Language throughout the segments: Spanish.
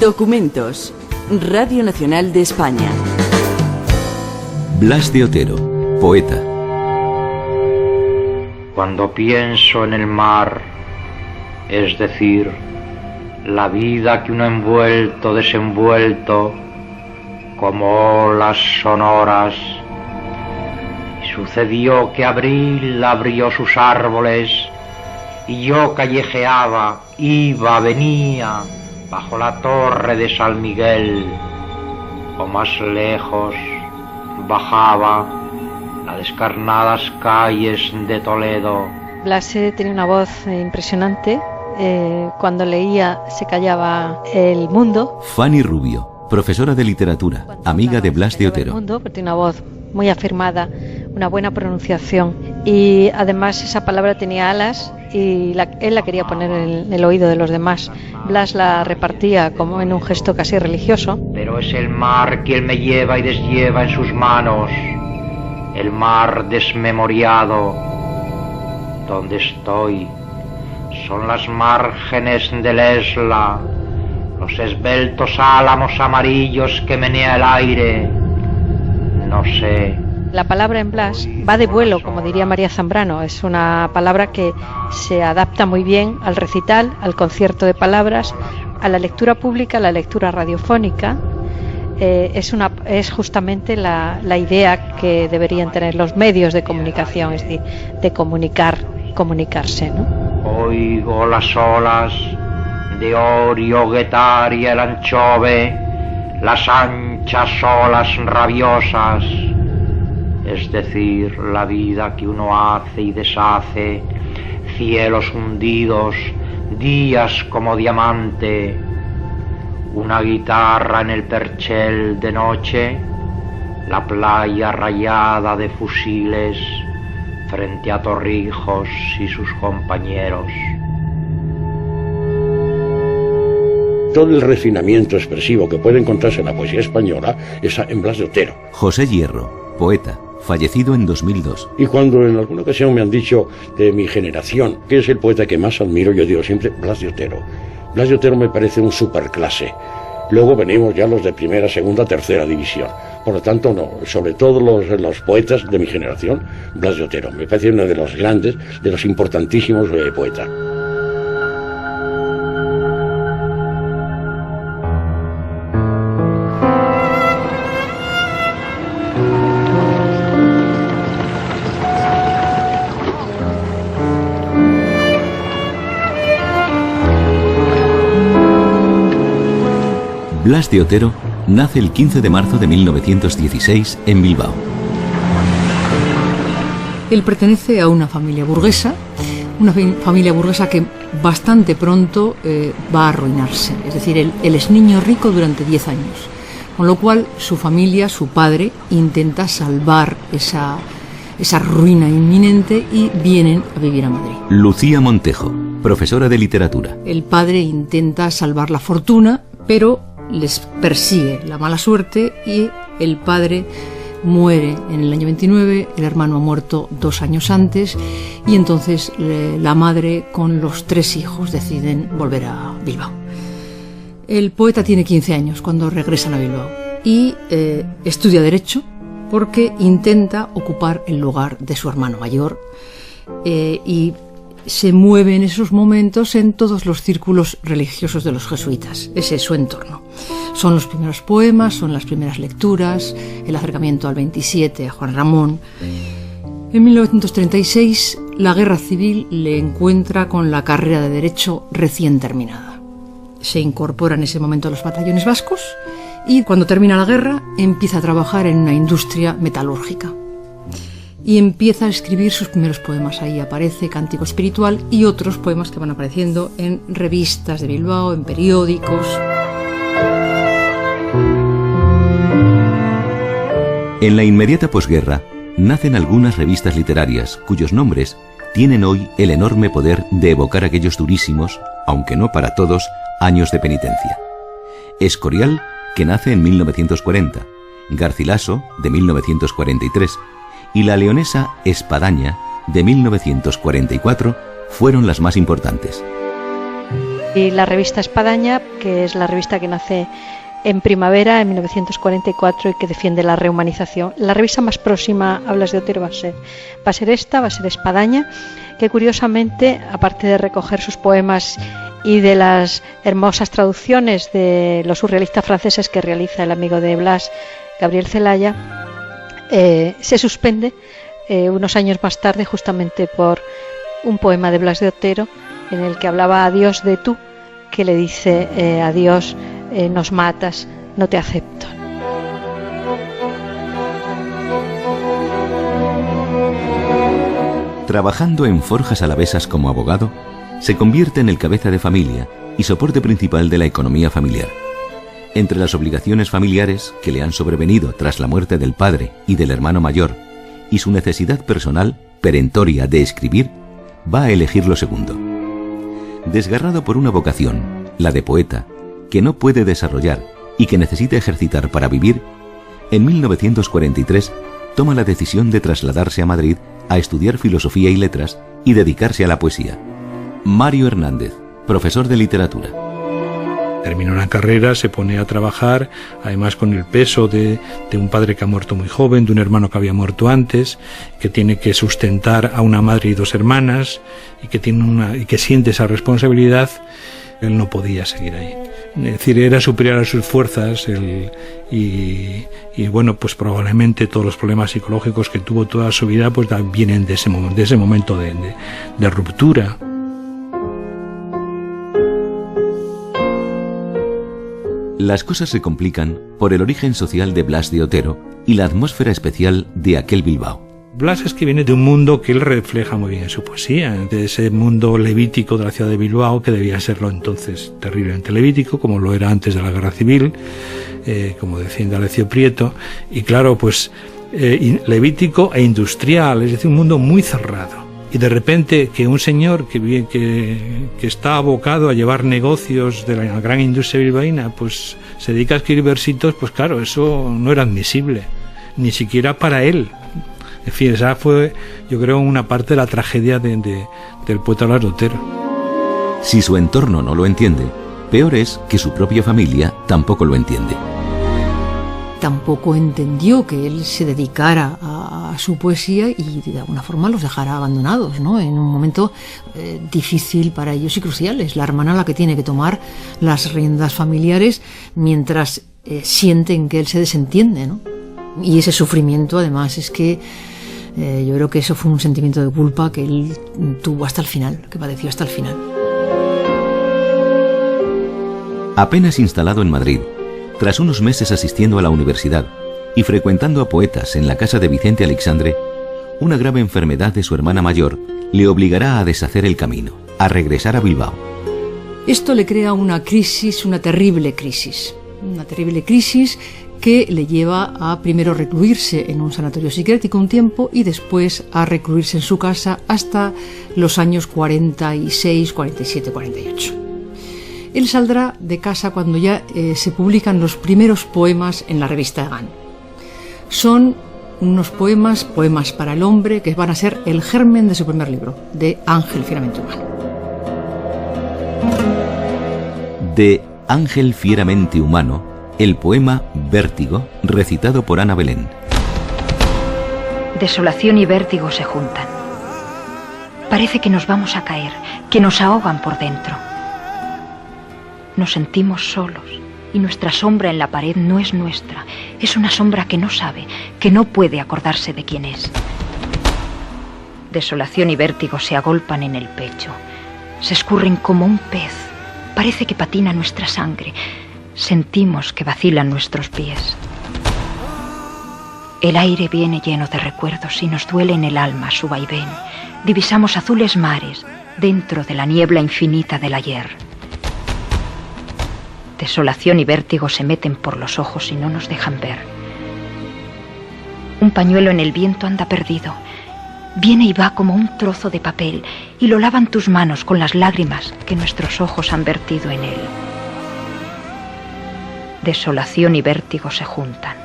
Documentos. Radio Nacional de España. Blas de Otero, poeta. Cuando pienso en el mar, es decir, la vida que uno envuelto, desenvuelto, como olas sonoras, y sucedió que abril abrió sus árboles, y yo callejeaba, iba, venía, bajo la torre de San Miguel, o más lejos, bajaba las descarnadas calles de Toledo. Blas tenía una voz impresionante. Cuando leía se callaba el mundo. Fanny Rubio, profesora de literatura, amiga de Blas de Otero. El mundo, porque tiene una voz muy afirmada, una buena pronunciación, y además esa palabra tenía alas y él la quería poner en el oído de los demás. Blas la repartía como en un gesto casi religioso. Pero es el mar quien me lleva y deslleva en sus manos, el mar desmemoriado, donde estoy. Son las márgenes del Esla, los esbeltos álamos amarillos que menea el aire. No sé. La palabra en Blas va de vuelo, como diría María Zambrano. Es una palabra que se adapta muy bien al recital, al concierto de palabras, a la lectura pública, a la lectura radiofónica. Es justamente la idea que deberían tener los medios de comunicación, es decir, de comunicarse, ¿no? Oigo las olas de Orio, Guetaria, el anchove, las anchas olas rabiosas, es decir, la vida que uno hace y deshace, cielos hundidos, días como diamante, una guitarra en el perchel de noche, la playa rayada de fusiles frente a Torrijos y sus compañeros. Todo el refinamiento expresivo que puede encontrarse en la poesía española es en Blas de Otero. José Hierro, poeta, fallecido en 2002. Y cuando en alguna ocasión me han dicho de mi generación, ¿qué es el poeta que más admiro? Yo digo siempre Blas de Otero. Blas de Otero me parece un superclase. Luego venimos ya los de primera, segunda, tercera división. Por lo tanto, no, sobre todo los poetas de mi generación, Blas de Otero. Me parece uno de los grandes, de los importantísimos poetas. Blas de Otero nace el 15 de marzo de 1916 en Bilbao. Él pertenece a una familia burguesa que bastante pronto va a arruinarse. Es decir, él es niño rico durante 10 años, con lo cual su familia, su padre, intenta salvar esa ruina inminente y vienen a vivir a Madrid. Lucía Montejo, profesora de literatura. El padre intenta salvar la fortuna, pero les persigue la mala suerte y el padre muere en el año 29, el hermano ha muerto 2 años antes y entonces la madre con los 3 hijos deciden volver a Bilbao. El poeta tiene 15 años cuando regresan a Bilbao y estudia Derecho porque intenta ocupar el lugar de su hermano mayor y se mueve en esos momentos en todos los círculos religiosos de los jesuitas. Ese es su entorno. Son los primeros poemas, son las primeras lecturas, el acercamiento al 27, a Juan Ramón. En 1936, la guerra civil le encuentra con la carrera de Derecho recién terminada. Se incorpora en ese momento a los batallones vascos y cuando termina la guerra empieza a trabajar en una industria metalúrgica. Y empieza a escribir sus primeros poemas. Ahí aparece Cántico Espiritual y otros poemas que van apareciendo en revistas de Bilbao, en periódicos. En la inmediata posguerra nacen algunas revistas literarias cuyos nombres tienen hoy el enorme poder de evocar aquellos durísimos, aunque no para todos, años de penitencia. Escorial, que nace en 1940, Garcilaso, de 1943, y la leonesa Espadaña, de 1944, fueron las más importantes. Y la revista Espadaña, que es la revista que nace en primavera, en 1944, y que defiende la rehumanización. La revista más próxima a Blas de Otero va a ser Espadaña, que curiosamente, aparte de recoger sus poemas y de las hermosas traducciones de los surrealistas franceses que realiza el amigo de Blas, Gabriel Celaya, se suspende unos años más tarde justamente por un poema de Blas de Otero en el que hablaba a Dios de tú, que le dice a Dios: nos matas, no te acepto. Trabajando en Forjas Alavesas como abogado, se convierte en el cabeza de familia y soporte principal de la economía familiar. Entre las obligaciones familiares que le han sobrevenido tras la muerte del padre y del hermano mayor, y su necesidad personal, perentoria, de escribir, va a elegir lo segundo. Desgarrado por una vocación, la de poeta, que no puede desarrollar y que necesita ejercitar para vivir, en 1943 toma la decisión de trasladarse a Madrid a estudiar filosofía y letras y dedicarse a la poesía. Mario Hernández, profesor de literatura. Terminó la carrera, se pone a trabajar, además con el peso de un padre que ha muerto muy joven, de un hermano que había muerto antes, que tiene que sustentar a una madre y dos hermanas, y que siente esa responsabilidad. Él no podía seguir ahí. Es decir, era superior a sus fuerzas y bueno, pues probablemente todos los problemas psicológicos que tuvo toda su vida pues vienen de ese momento de ruptura. Las cosas se complican por el origen social de Blas de Otero y la atmósfera especial de aquel Bilbao. Blas es que viene de un mundo que él refleja muy bien en su poesía, de ese mundo levítico de la ciudad de Bilbao, que debía serlo entonces terriblemente levítico, como lo era antes de la Guerra Civil, como decía Indalecio Prieto, y claro, pues levítico e industrial, es decir, un mundo muy cerrado. Y de repente que un señor que está abocado a llevar negocios de la gran industria bilbaína, pues se dedica a escribir versitos, pues claro, eso no era admisible, ni siquiera para él. En fin, esa fue, yo creo, una parte de la tragedia del poeta Blas de Otero. Si su entorno no lo entiende, peor es que su propia familia tampoco lo entiende. Tampoco entendió que él se dedicara a su poesía y de alguna forma los dejara abandonados, ¿no? En un momento difícil para ellos y crucial. Es la hermana la que tiene que tomar las riendas familiares mientras sienten que él se desentiende, ¿no? Y ese sufrimiento, además, es que yo creo que eso fue un sentimiento de culpa que él tuvo hasta el final, que padeció hasta el final. Apenas instalado en Madrid, tras unos meses asistiendo a la universidad y frecuentando a poetas en la casa de Vicente Aleixandre, una grave enfermedad de su hermana mayor le obligará a deshacer el camino, a regresar a Bilbao. Esto le crea una crisis, una terrible crisis que le lleva a primero recluirse en un sanatorio psiquiátrico un tiempo y después a recluirse en su casa hasta los años 46, 47, 48. Él saldrá de casa cuando ya se publican los primeros poemas en la revista Egan. Son unos poemas para el hombre, que van a ser el germen de su primer libro, de Ángel fieramente humano. De Ángel fieramente humano, el poema Vértigo, recitado por Ana Belén. Desolación y vértigo se juntan. Parece que nos vamos a caer, que nos ahogan por dentro. Nos sentimos solos y nuestra sombra en la pared no es nuestra. Es una sombra que no sabe, que no puede acordarse de quién es. Desolación y vértigo se agolpan en el pecho. Se escurren como un pez. Parece que patina nuestra sangre. Sentimos que vacilan nuestros pies. El aire viene lleno de recuerdos y nos duele en el alma su vaivén. Divisamos azules mares dentro de la niebla infinita del ayer. Desolación y vértigo se meten por los ojos y no nos dejan ver. Un pañuelo en el viento anda perdido. Viene y va como un trozo de papel y lo lavan tus manos con las lágrimas que nuestros ojos han vertido en él. Desolación y vértigo se juntan.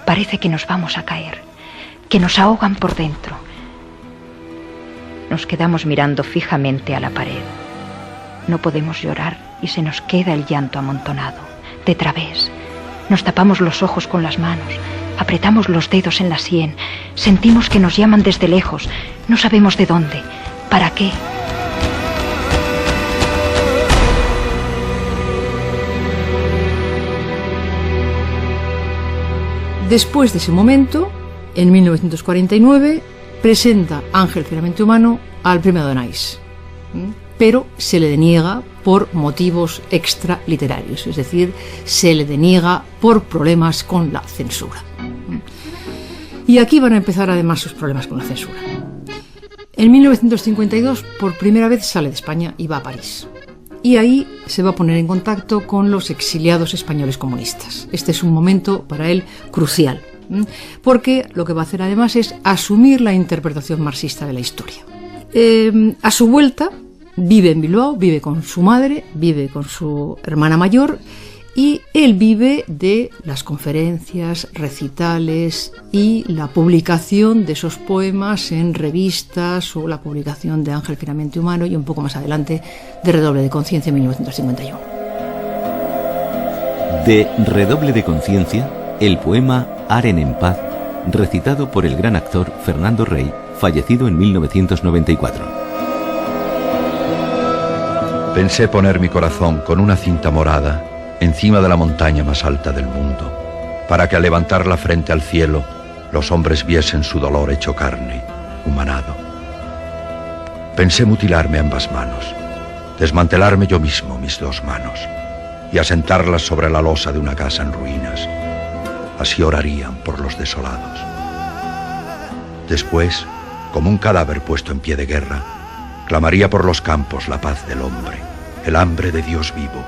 Parece que nos vamos a caer, que nos ahogan por dentro. Nos quedamos mirando fijamente a la pared. No podemos llorar y se nos queda el llanto amontonado. De través. Nos tapamos los ojos con las manos. Apretamos los dedos en la sien. Sentimos que nos llaman desde lejos. No sabemos de dónde. ¿Para qué? Después de ese momento, en 1949, presenta Ángel Fieramente Humano al Premio Adonais, pero se le deniega por motivos extraliterarios, es decir, se le deniega por problemas con la censura. Y aquí van a empezar además sus problemas con la censura. En 1952, por primera vez sale de España y va a París. Y ahí se va a poner en contacto con los exiliados españoles comunistas. Este es un momento para él crucial, porque lo que va a hacer además es asumir la interpretación marxista de la historia. A su vuelta, vive en Bilbao, vive con su madre, vive con su hermana mayor, y él vive de las conferencias, recitales y la publicación de esos poemas en revistas, o la publicación de Ángel Fieramente Humano y un poco más adelante de Redoble de Conciencia en 1951. De Redoble de Conciencia, el poema Aren en paz, recitado por el gran actor Fernando Rey, fallecido en 1994. Pensé poner mi corazón con una cinta morada encima de la montaña más alta del mundo, para que al levantar la frente al cielo, los hombres viesen su dolor hecho carne, humanado. Pensé mutilarme ambas manos, desmantelarme yo mismo mis dos manos, y asentarlas sobre la losa de una casa en ruinas. Así orarían por los desolados. Después, como un cadáver puesto en pie de guerra, clamaría por los campos la paz del hombre, el hambre de Dios vivo,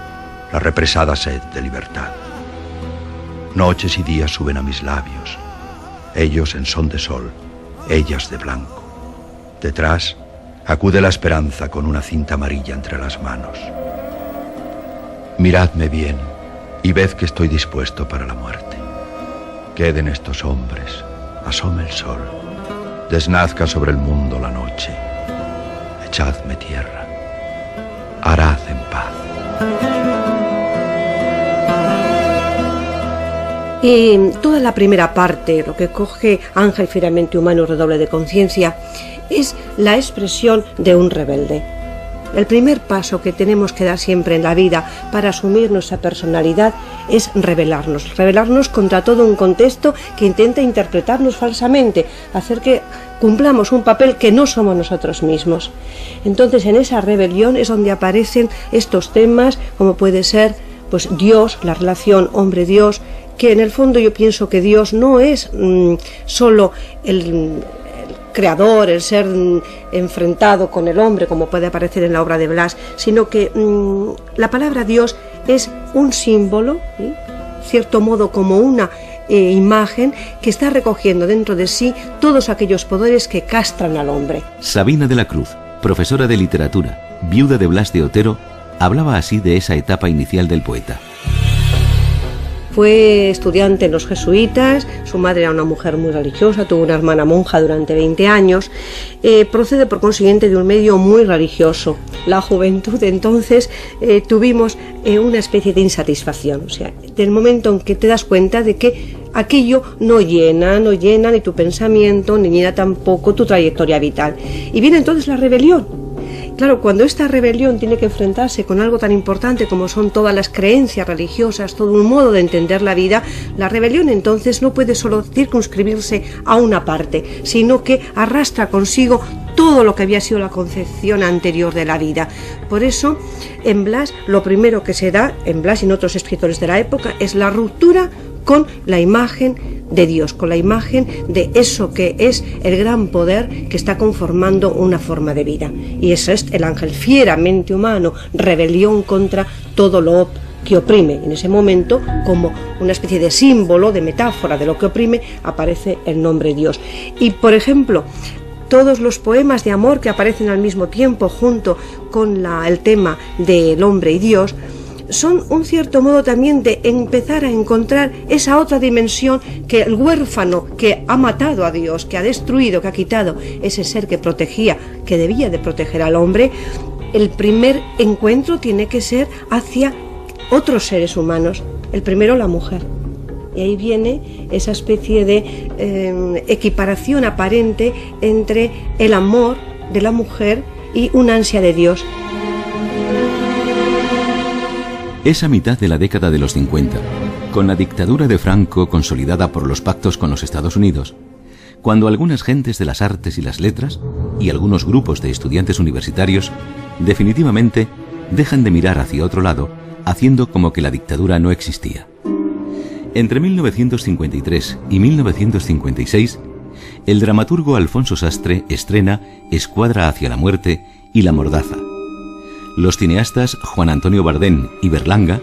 la represada sed de libertad. Noches y días suben a mis labios, ellos en son de sol, ellas de blanco. Detrás acude la esperanza con una cinta amarilla entre las manos. Miradme bien y ved que estoy dispuesto para la muerte. Queden estos hombres, asome el sol, desnazca sobre el mundo la noche. Echadme tierra, arad en paz. Y toda la primera parte, lo que coge Ángel Fieramente Humano, Redoble de Conciencia, es la expresión de un rebelde. El primer paso que tenemos que dar siempre en la vida para asumir nuestra personalidad es rebelarnos contra todo un contexto que intenta interpretarnos falsamente, hacer que cumplamos un papel que no somos nosotros mismos. Entonces, en esa rebelión es donde aparecen estos temas, como puede ser pues Dios, la relación hombre-Dios, que en el fondo yo pienso que Dios no es solo el creador, el ser enfrentado con el hombre, como puede aparecer en la obra de Blas, sino que la palabra Dios es un símbolo, cierto modo como una imagen que está recogiendo dentro de sí todos aquellos poderes que castran al hombre. Sabina de la Cruz, profesora de literatura, viuda de Blas de Otero, hablaba así de esa etapa inicial del poeta. Fue estudiante en los jesuitas, su madre era una mujer muy religiosa, tuvo una hermana monja durante 20 años, procede por consiguiente de un medio muy religioso. La juventud entonces tuvimos una especie de insatisfacción, o sea, del momento en que te das cuenta de que aquello no llena ni tu pensamiento, ni llena tampoco tu trayectoria vital. Y viene entonces la rebelión. Claro, cuando esta rebelión tiene que enfrentarse con algo tan importante como son todas las creencias religiosas, todo un modo de entender la vida, la rebelión entonces no puede solo circunscribirse a una parte, sino que arrastra consigo todo lo que había sido la concepción anterior de la vida. Por eso, en Blas, lo primero que se da, en Blas y en otros escritores de la época, es la ruptura con la imagen de Dios, con la imagen de eso que es el gran poder que está conformando una forma de vida. Y eso es el ángel fieramente humano, rebelión contra todo lo que oprime. En ese momento, como una especie de símbolo, de metáfora de lo que oprime, aparece el nombre Dios. Y, por ejemplo, todos los poemas de amor que aparecen al mismo tiempo junto con el tema del hombre y Dios, son un cierto modo también de empezar a encontrar esa otra dimensión que el huérfano que ha matado a Dios, que ha destruido, que ha quitado ese ser que protegía, que debía de proteger al hombre, el primer encuentro tiene que ser hacia otros seres humanos, el primero la mujer. Y ahí viene esa especie de equiparación aparente entre el amor de la mujer y una ansia de Dios. Es a mitad de la década de los 50, con la dictadura de Franco consolidada por los pactos con los Estados Unidos, cuando algunas gentes de las artes y las letras y algunos grupos de estudiantes universitarios definitivamente dejan de mirar hacia otro lado, haciendo como que la dictadura no existía. Entre 1953 y 1956, el dramaturgo Alfonso Sastre estrena Escuadra hacia la muerte y La mordaza. Los cineastas Juan Antonio Bardén y Berlanga,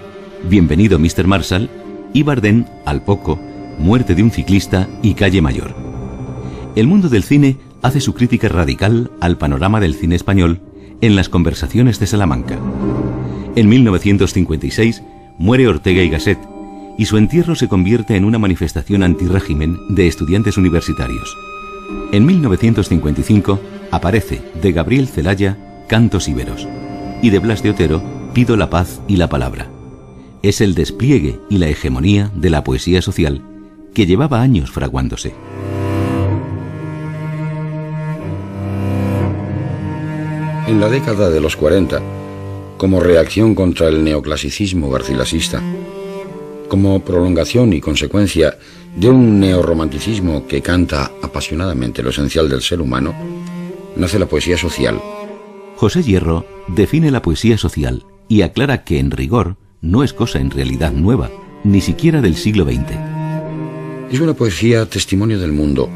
Bienvenido Mr. Marshall, y Bardén, al poco, Muerte de un ciclista y Calle Mayor. El mundo del cine hace su crítica radical al panorama del cine español en Las conversaciones de Salamanca. En 1956 muere Ortega y Gasset, y su entierro se convierte en una manifestación antirrégimen de estudiantes universitarios. En 1955 aparece de Gabriel Celaya Cantos Íberos y de Blas de Otero Pido la paz y la palabra. Es el despliegue y la hegemonía de la poesía social que llevaba años fraguándose. En la década de los 40, como reacción contra el neoclasicismo garcilasista, como prolongación y consecuencia de un neorromanticismo que canta apasionadamente lo esencial del ser humano, nace la poesía social. José Hierro define la poesía social y aclara que en rigor no es cosa en realidad nueva, ni siquiera del siglo XX. Es una poesía testimonio del mundo,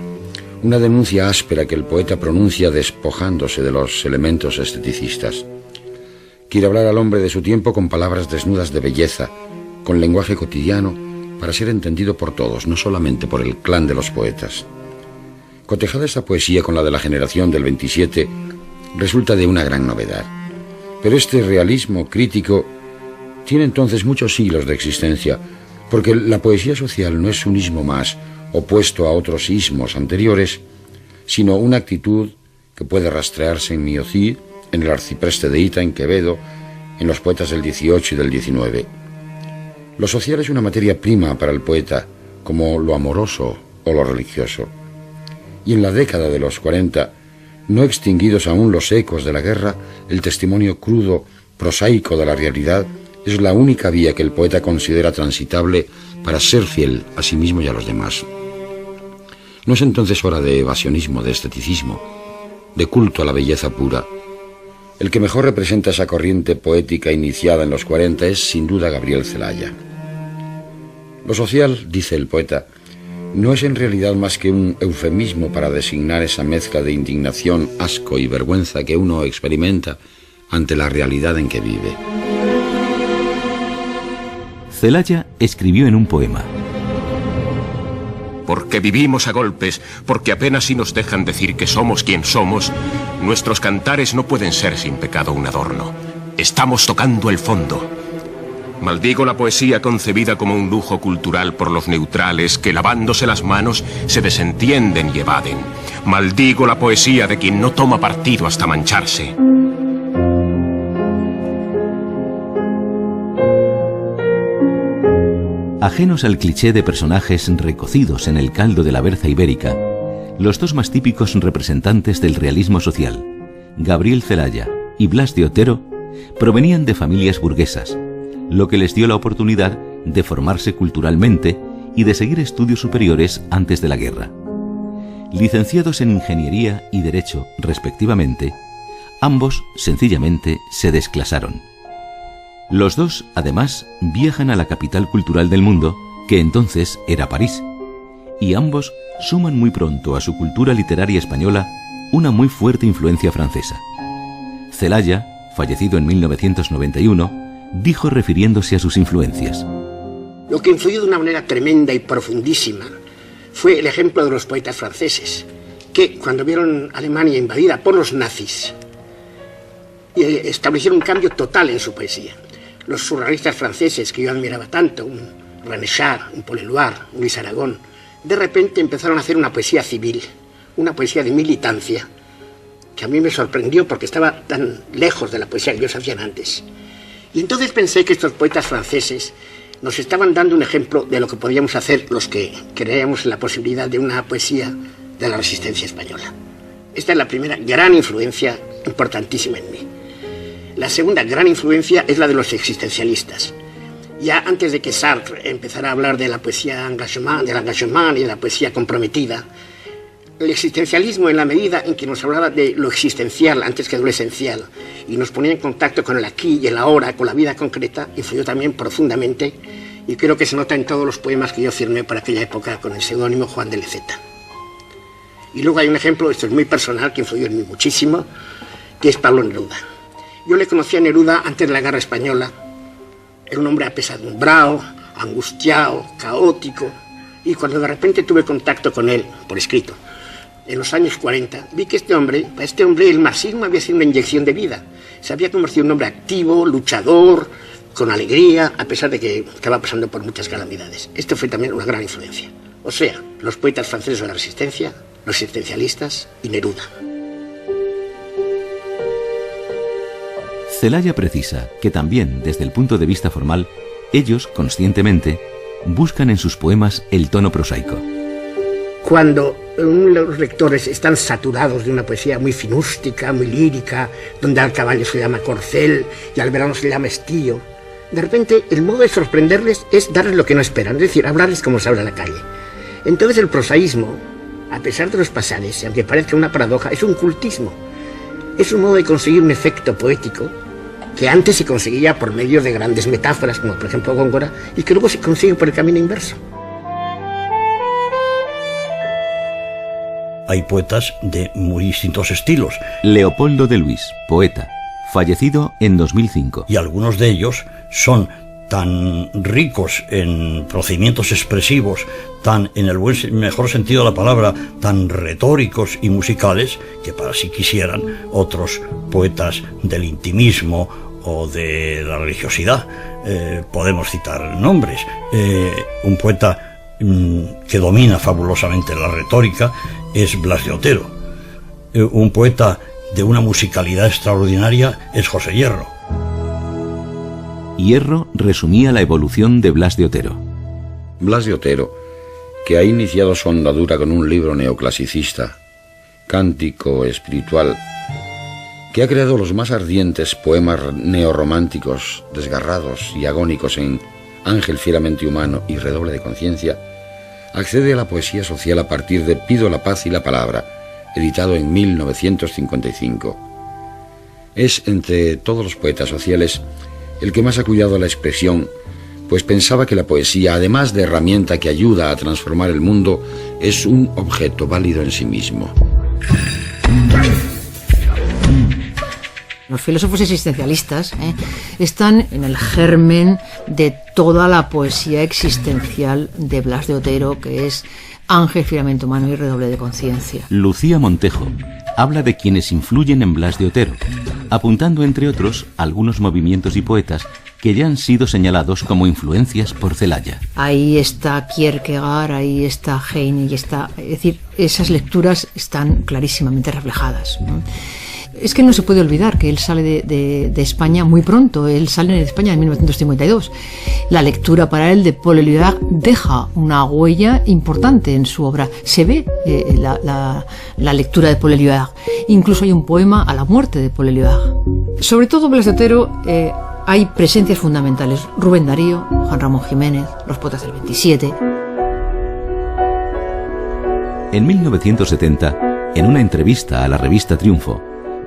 una denuncia áspera que el poeta pronuncia despojándose de los elementos esteticistas. Quiere hablar al hombre de su tiempo con palabras desnudas de belleza, con lenguaje cotidiano, para ser entendido por todos, no solamente por el clan de los poetas. Cotejada esta poesía con la de la generación del 27, resulta de una gran novedad. Pero este realismo crítico tiene entonces muchos siglos de existencia, porque la poesía social no es un ismo más, opuesto a otros ismos anteriores, sino una actitud que puede rastrearse en Miocid, en el arcipreste de Ita, en Quevedo, en los poetas del 18 y del 19. Lo social es una materia prima para el poeta, como lo amoroso o lo religioso. Y en la década de los 40, no extinguidos aún los ecos de la guerra, el testimonio crudo, prosaico de la realidad, es la única vía que el poeta considera transitable para ser fiel a sí mismo y a los demás. No es entonces hora de evasionismo, de esteticismo, de culto a la belleza pura. El que mejor representa esa corriente poética iniciada en los 40 es sin duda Gabriel Celaya. Lo social, dice el poeta, no es en realidad más que un eufemismo para designar esa mezcla de indignación, asco y vergüenza que uno experimenta ante la realidad en que vive. Celaya escribió en un poema: porque vivimos a golpes, porque apenas si nos dejan decir que somos quien somos, nuestros cantares no pueden ser sin pecado un adorno. Estamos tocando el fondo. Maldigo la poesía concebida como un lujo cultural por los neutrales que, lavándose las manos, se desentienden y evaden. Maldigo la poesía de quien no toma partido hasta mancharse. Ajenos al cliché de personajes recocidos en el caldo de la berza ibérica, los dos más típicos representantes del realismo social, Gabriel Celaya y Blas de Otero, provenían de familias burguesas, lo que les dio la oportunidad de formarse culturalmente y de seguir estudios superiores antes de la guerra. Licenciados en Ingeniería y Derecho, respectivamente, ambos sencillamente se desclasaron. Los dos, además, viajan a la capital cultural del mundo, que entonces era París, y ambos suman muy pronto a su cultura literaria española una muy fuerte influencia francesa. Celaya, fallecido en 1991, dijo refiriéndose a sus influencias: lo que influyó de una manera tremenda y profundísima fue el ejemplo de los poetas franceses, que cuando vieron Alemania invadida por los nazis, establecieron un cambio total en su poesía. Los surrealistas franceses que yo admiraba tanto, un René Char, un Paul Éluard, un Luis Aragón, de repente empezaron a hacer una poesía civil, una poesía de militancia, que a mí me sorprendió porque estaba tan lejos de la poesía que ellos hacían antes. Y entonces pensé que estos poetas franceses nos estaban dando un ejemplo de lo que podíamos hacer los que creíamos en la posibilidad de una poesía de la resistencia española. Esta es la primera gran influencia importantísima en mí. La segunda gran influencia es la de los existencialistas. Ya antes de que Sartre empezara a hablar de la poesía engagement, del engagement y de la poesía comprometida, el existencialismo, en la medida en que nos hablaba de lo existencial antes que de lo esencial y nos ponía en contacto con el aquí y el ahora, con la vida concreta, influyó también profundamente, y creo que se nota en todos los poemas que yo firmé por aquella época con el seudónimo Juan de Leceta. Y luego hay un ejemplo, esto es muy personal, que influyó en mí muchísimo, que es Pablo Neruda. Yo le conocí a Neruda antes de la Guerra Española. Era un hombre apesadumbrado, angustiado, caótico, y cuando de repente tuve contacto con él, por escrito, en los años 40, vi que para este hombre el marxismo había sido una inyección de vida. Se había convertido en un hombre activo, luchador, con alegría, a pesar de que estaba pasando por muchas calamidades. Esto fue también una gran influencia. O sea, los poetas franceses de la resistencia, los existencialistas y Neruda. Celaya precisa que también, desde el punto de vista formal, ellos, conscientemente, buscan en sus poemas el tono prosaico. Cuando los lectores están saturados de una poesía muy finústica, muy lírica, donde al caballo se llama corcel y al verano se llama estío, de repente el modo de sorprenderles es darles lo que no esperan, es decir, hablarles como se habla en la calle. Entonces el prosaísmo, a pesar de los pasajes, aunque parezca una paradoja, es un cultismo. Es un modo de conseguir un efecto poético que antes se conseguía por medio de grandes metáforas, como por ejemplo Góngora, y que luego se consigue por el camino inverso. Hay poetas de muy distintos estilos. Leopoldo de Luis, poeta, fallecido en 2005. Y algunos de ellos son tan ricos en procedimientos expresivos, tan, en el mejor sentido de la palabra, tan retóricos y musicales, que para si quisieran otros poetas del intimismo o de la religiosidad, podemos citar nombres. Un poeta que domina fabulosamente la retórica es Blas de Otero. Un poeta de una musicalidad extraordinaria es José Hierro. Hierro resumía la evolución de Blas de Otero. Blas de Otero, que ha iniciado su andadura con un libro neoclasicista, Cántico Espiritual, que ha creado los más ardientes poemas neorrománticos, desgarrados y agónicos en Ángel fieramente humano y Redoble de conciencia, accede a la poesía social a partir de Pido la paz y la palabra, editado en 1955. Es, entre todos los poetas sociales, el que más ha cuidado la expresión, pues pensaba que la poesía, además de herramienta que ayuda a transformar el mundo, es un objeto válido en sí mismo. Los filósofos existencialistas están en el germen de toda la poesía existencial de Blas de Otero, que es Ángel fieramente humano y Redoble de conciencia. Lucía Montejo habla de quienes influyen en Blas de Otero, apuntando entre otros algunos movimientos y poetas que ya han sido señalados como influencias por Celaya. Ahí está Kierkegaard, ahí está Heine, y está, es decir, esas lecturas están clarísimamente reflejadas, ¿no? Es que no se puede olvidar que él sale de España muy pronto. Él sale de España en 1952. La lectura para él de Paul Éluard deja una huella importante en su obra. Se ve la lectura de Paul Éluard. Incluso hay un poema a la muerte de Paul Éluard. Sobre todo Blas de Otero hay presencias fundamentales. Rubén Darío, Juan Ramón Jiménez, los poetas del 27. En 1970, en una entrevista a la revista Triunfo,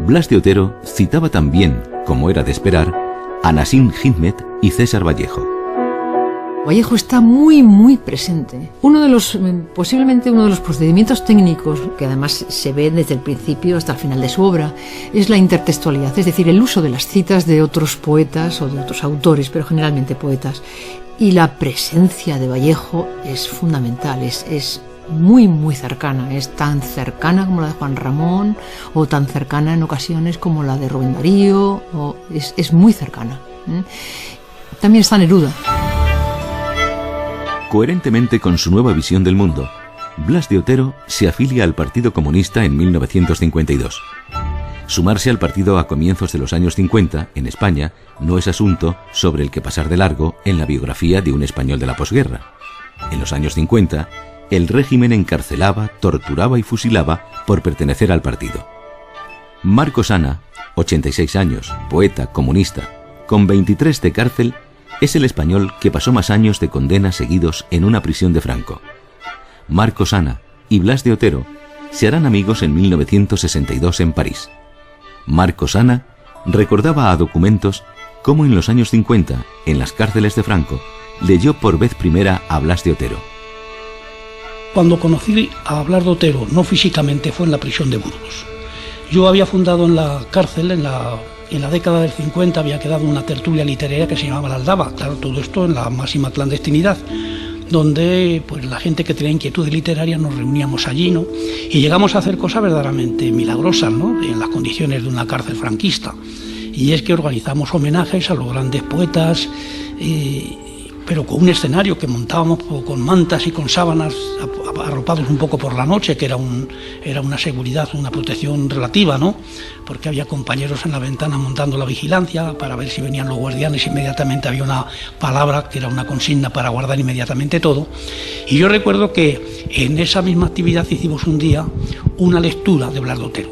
Blas de Otero citaba también, como era de esperar, a Nassim Hikmet y César Vallejo. Vallejo está muy, muy presente. Posiblemente uno de los procedimientos técnicos, que además se ve desde el principio hasta el final de su obra, es la intertextualidad, es decir, el uso de las citas de otros poetas o de otros autores, pero generalmente poetas. Y la presencia de Vallejo es fundamental, es muy, muy cercana. Es tan cercana como la de Juan Ramón, o tan cercana en ocasiones como la de Rubén Darío, es muy cercana. También está Neruda. Coherentemente con su nueva visión del mundo, Blas de Otero se afilia al Partido Comunista en 1952. Sumarse al partido a comienzos de los años 50, en España, no es asunto sobre el que pasar de largo en la biografía de un español de la posguerra. En los años 50, el régimen encarcelaba, torturaba y fusilaba por pertenecer al partido. Marcos Ana, 86 años, poeta, comunista, con 23 de cárcel, es el español que pasó más años de condena seguidos en una prisión de Franco. Marcos Ana y Blas de Otero se harán amigos en 1962 en París. Marcos Ana recordaba a documentos cómo en los años 50, en las cárceles de Franco, leyó por vez primera a Blas de Otero. Cuando conocí a Blas de Otero, no físicamente, fue en la prisión de Burgos. Yo había fundado en la cárcel, en la década del 50, había quedado una tertulia literaria que se llamaba La Aldaba. Claro, todo esto en la máxima clandestinidad, donde pues la gente que tenía inquietudes literarias nos reuníamos allí, ¿no? Y llegamos a hacer cosas verdaderamente milagrosas, ¿no? En las condiciones de una cárcel franquista. Y es que organizamos homenajes a los grandes poetas, pero con un escenario que montábamos con mantas y con sábanas arropados un poco por la noche, que era una seguridad, una protección relativa, ¿no? Porque había compañeros en la ventana montando la vigilancia para ver si venían los guardianes. Inmediatamente había una palabra que era una consigna para guardar inmediatamente todo. Y yo recuerdo que en esa misma actividad hicimos un día una lectura de Blas de Otero.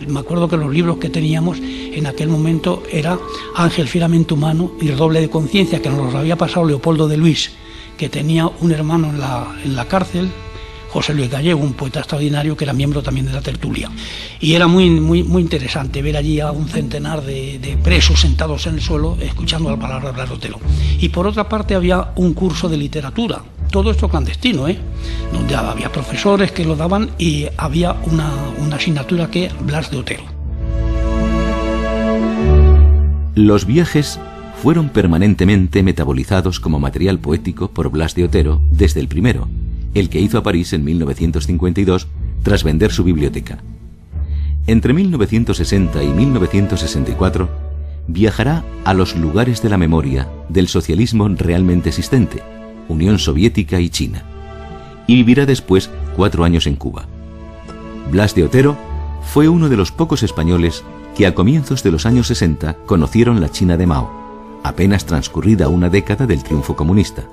Me acuerdo que los libros que teníamos en aquel momento era Ángel fieramente humano y El doble de conciencia, que nos los había pasado Leopoldo de Luis, que tenía un hermano en la cárcel, José Luis Gallego, un poeta extraordinario que era miembro también de la tertulia. Y era muy, muy, muy interesante ver allí a un centenar de presos sentados en el suelo escuchando la palabra de Blas de Otero. Y por otra parte había un curso de literatura, todo esto clandestino, donde había profesores que lo daban y había una asignatura que Blas de Otero. Los viajes fueron permanentemente metabolizados como material poético por Blas de Otero desde el primero, el que hizo a París en 1952 tras vender su biblioteca. Entre 1960 y 1964 viajará a los lugares de la memoria del socialismo realmente existente, Unión Soviética y China, y vivirá después 4 años en Cuba. Blas de Otero fue uno de los pocos españoles que a comienzos de los años 60 conocieron la China de Mao, apenas transcurrida una década del triunfo comunista.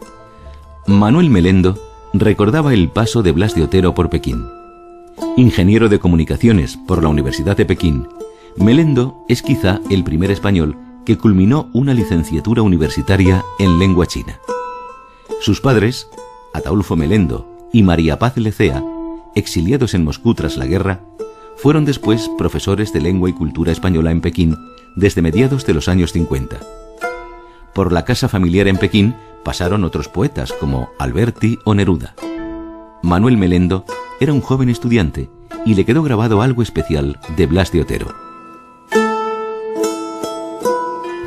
Manuel Melendo recordaba el paso de Blas de Otero por Pekín. Ingeniero de comunicaciones por la Universidad de Pekín, Melendo es quizá el primer español que culminó una licenciatura universitaria en lengua china. Sus padres, Ataulfo Melendo y María Paz Lecea, exiliados en Moscú tras la guerra, fueron después profesores de lengua y cultura española en Pekín desde mediados de los años 50. Por la casa familiar en Pekín pasaron otros poetas como Alberti o Neruda. Manuel Melendo era un joven estudiante y le quedó grabado algo especial de Blas de Otero.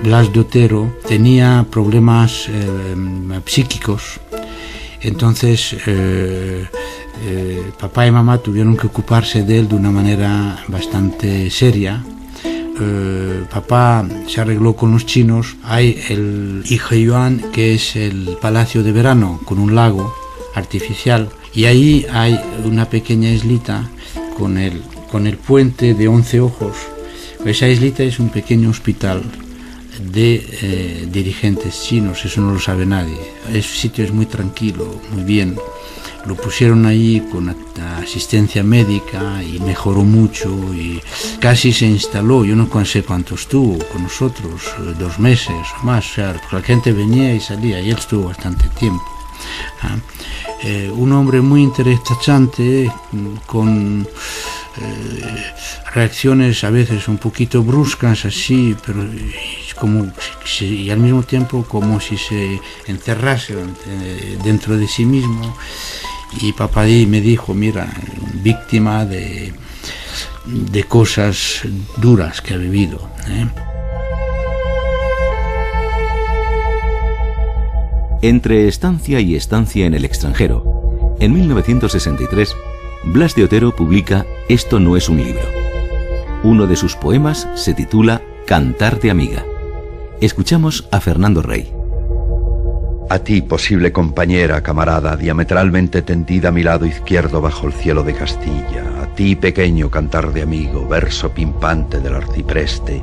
Blas de Otero tenía problemas psíquicos, entonces papá y mamá tuvieron que ocuparse de él de una manera bastante seria. Papá se arregló con los chinos. Hay el Hijeyuan, que es el palacio de verano con un lago artificial, y ahí hay una pequeña islita con el puente de 11 ojos. Esa islita es un pequeño hospital de dirigentes chinos, eso no lo sabe nadie. Ese sitio es muy tranquilo, muy bien. Lo pusieron allí con asistencia médica y mejoró mucho y casi se instaló. Yo no sé cuánto estuvo con nosotros, 2 meses o más. O sea, la gente venía y salía y él estuvo bastante tiempo. Un hombre muy interesante, con reacciones a veces un poquito bruscas así, pero y al mismo tiempo como si se encerrase dentro de sí mismo. Y papá me dijo, mira, víctima de cosas duras que ha vivido. Entre estancia y estancia en el extranjero, en 1963, Blas de Otero publica Esto no es un libro. Uno de sus poemas se titula Cantar de amiga. Escuchamos a Fernando Rey. A ti, posible compañera, camarada, diametralmente tendida a mi lado izquierdo bajo el cielo de Castilla. A Ti pequeño cantar de amigo, verso pimpante del arcipreste,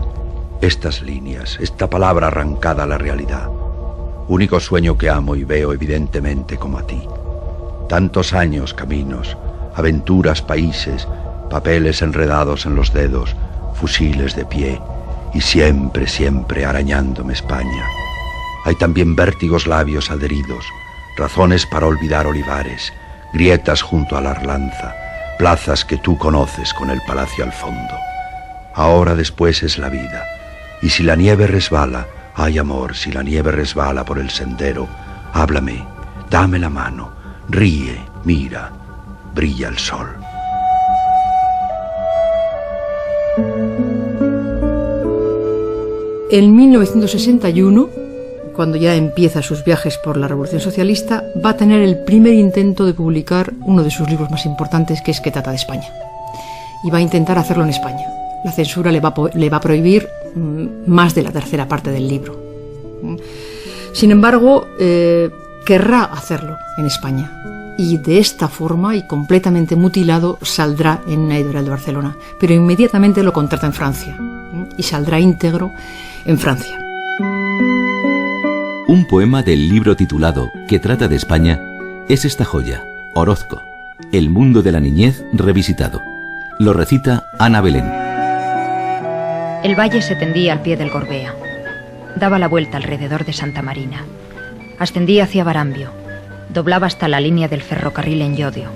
estas líneas, esta palabra arrancada a la realidad, único sueño que amo y veo evidentemente como a ti. Tantos años, caminos, aventuras, países, papeles enredados en los dedos, fusiles de pie, y siempre, siempre arañándome España. Hay también vértigos labios adheridos, razones para olvidar olivares, grietas junto a la Arlanza, plazas que tú conoces con el palacio al fondo. Ahora después es la vida, y si la nieve resbala, ay amor, si la nieve resbala por el sendero, háblame, dame la mano, ríe, mira, brilla el sol. En 1961, cuando ya empieza sus viajes por la Revolución Socialista, va a tener el primer intento de publicar uno de sus libros más importantes, que es Que trata de España. Y va a intentar hacerlo en España. La censura le va a prohibir más de la tercera parte del libro. Sin embargo, querrá hacerlo en España. Y de esta forma, y completamente mutilado, saldrá en una editorial de Barcelona. Pero inmediatamente lo contrata en Francia. Y saldrá íntegro en Francia. Un poema del libro titulado Que trata de España es esta joya, Orozco, El mundo de la niñez revisitado. Lo recita Ana Belén. El valle se tendía al pie del Gorbea. Daba la vuelta alrededor de Santa Marina. Ascendía hacia Barambio. Doblaba hasta la línea del ferrocarril en Llodio.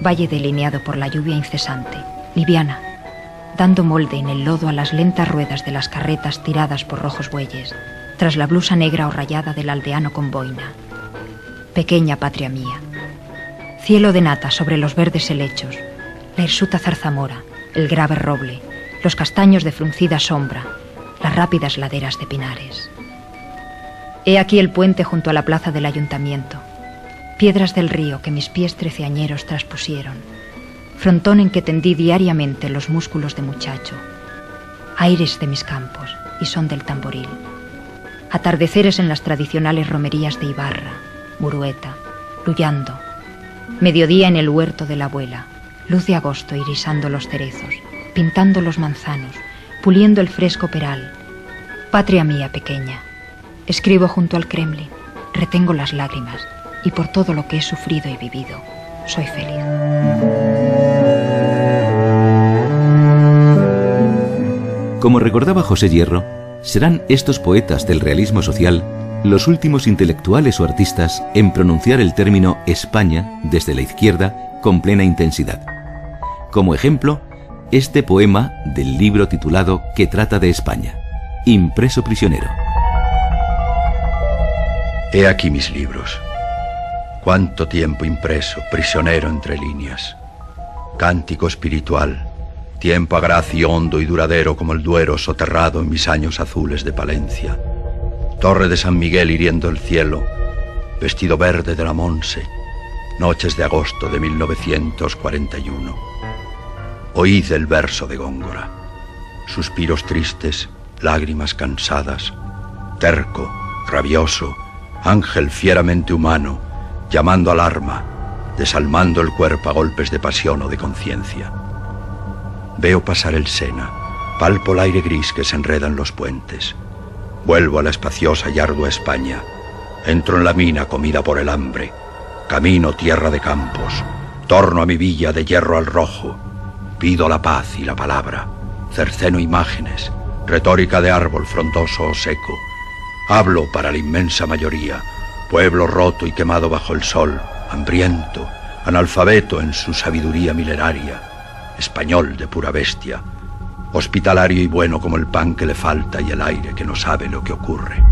Valle delineado por la lluvia incesante, liviana, dando molde en el lodo a las lentas ruedas de las carretas tiradas por rojos bueyes, tras la blusa negra o rayada del aldeano con boina. Pequeña patria mía. Cielo de nata sobre los verdes helechos, la hirsuta zarzamora, el grave roble, los castaños de fruncida sombra, las rápidas laderas de pinares. He aquí el puente junto a la plaza del ayuntamiento, piedras del río que mis pies treceañeros traspusieron, frontón en que tendí diariamente los músculos de muchacho, aires de mis campos y son del tamboril, atardeceres en las tradicionales romerías de Ibarra, Murueta, Luyando, mediodía en el huerto de la abuela, luz de agosto irisando los cerezos, pintando los manzanos, puliendo el fresco peral. Patria mía pequeña, escribo junto al Kremlin, retengo las lágrimas y por todo lo que he sufrido y vivido, soy feliz. Como recordaba José Hierro, serán estos poetas del realismo social los últimos intelectuales o artistas en pronunciar el término España desde la izquierda con plena intensidad. Como ejemplo, este poema del libro titulado Que trata de España, impreso prisionero. He aquí mis libros. Cuánto tiempo impreso, prisionero entre líneas. Cántico espiritual, tiempo agracio hondo y duradero como el Duero soterrado en mis años azules de Palencia. Torre de San Miguel hiriendo el cielo, vestido verde de la Monse, noches de agosto de 1941. Oíd el verso de Góngora, suspiros tristes, lágrimas cansadas, terco, rabioso, ángel fieramente humano, llamando al arma, desalmando el cuerpo a golpes de pasión o de conciencia. Veo pasar el Sena, palpo el aire gris que se enreda en los puentes. Vuelvo a la espaciosa y ardua España, entro en la mina comida por el hambre, camino tierra de campos, torno a mi villa de hierro al rojo, pido la paz y la palabra, cerceno imágenes, retórica de árbol frondoso o seco. Hablo para la inmensa mayoría, pueblo roto y quemado bajo el sol, hambriento, analfabeto en su sabiduría milenaria, español de pura bestia, hospitalario y bueno como el pan que le falta y el aire que no sabe lo que ocurre.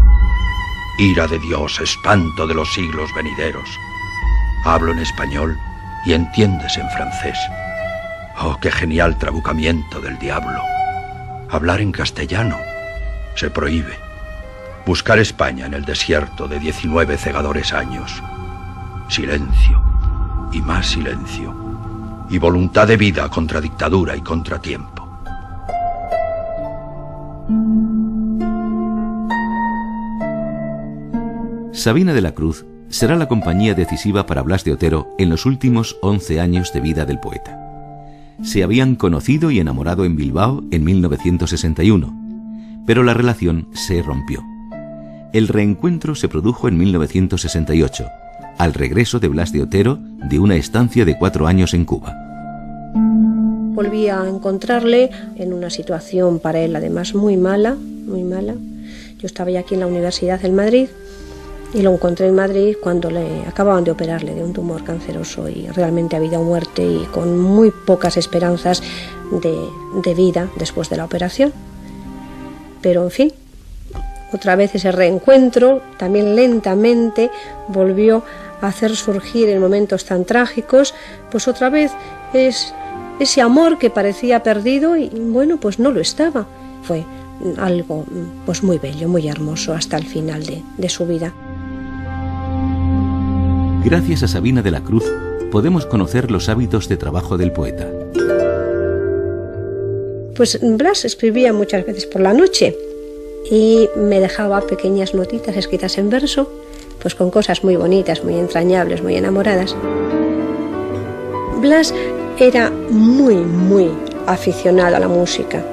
Ira de Dios, espanto de los siglos venideros. Hablo en español y entiendes en francés. Oh, qué genial trabucamiento del diablo. Hablar en castellano se prohíbe. Buscar España en el desierto de 19 cegadores años. Silencio y más silencio. Y voluntad de vida contra dictadura y contratiempo. Sabina de la Cruz será la compañía decisiva para Blas de Otero en los últimos 11 años de vida del poeta. Se habían conocido y enamorado en Bilbao en 1961, pero la relación se rompió. El reencuentro se produjo en 1968, al regreso de Blas de Otero de una estancia de 4 años en Cuba. Volví a encontrarle en una situación para él además muy mala, muy mala. Yo estaba ya aquí en la Universidad en Madrid y lo encontré en Madrid cuando le acababan de operarle de un tumor canceroso y realmente a vida o muerte y con muy pocas esperanzas de vida después de la operación. Pero en fin, otra vez ese reencuentro también lentamente volvió a hacer surgir en momentos tan trágicos, pues otra vez es ese amor que parecía perdido y bueno, pues no lo estaba. Fue algo pues muy bello, muy hermoso hasta el final de su vida. Gracias a Sabina de la Cruz podemos conocer los hábitos de trabajo del poeta. Pues Blas escribía muchas veces por la noche y me dejaba pequeñas notitas escritas en verso, pues con cosas muy bonitas, muy entrañables, muy enamoradas. Blas era muy aficionado a la música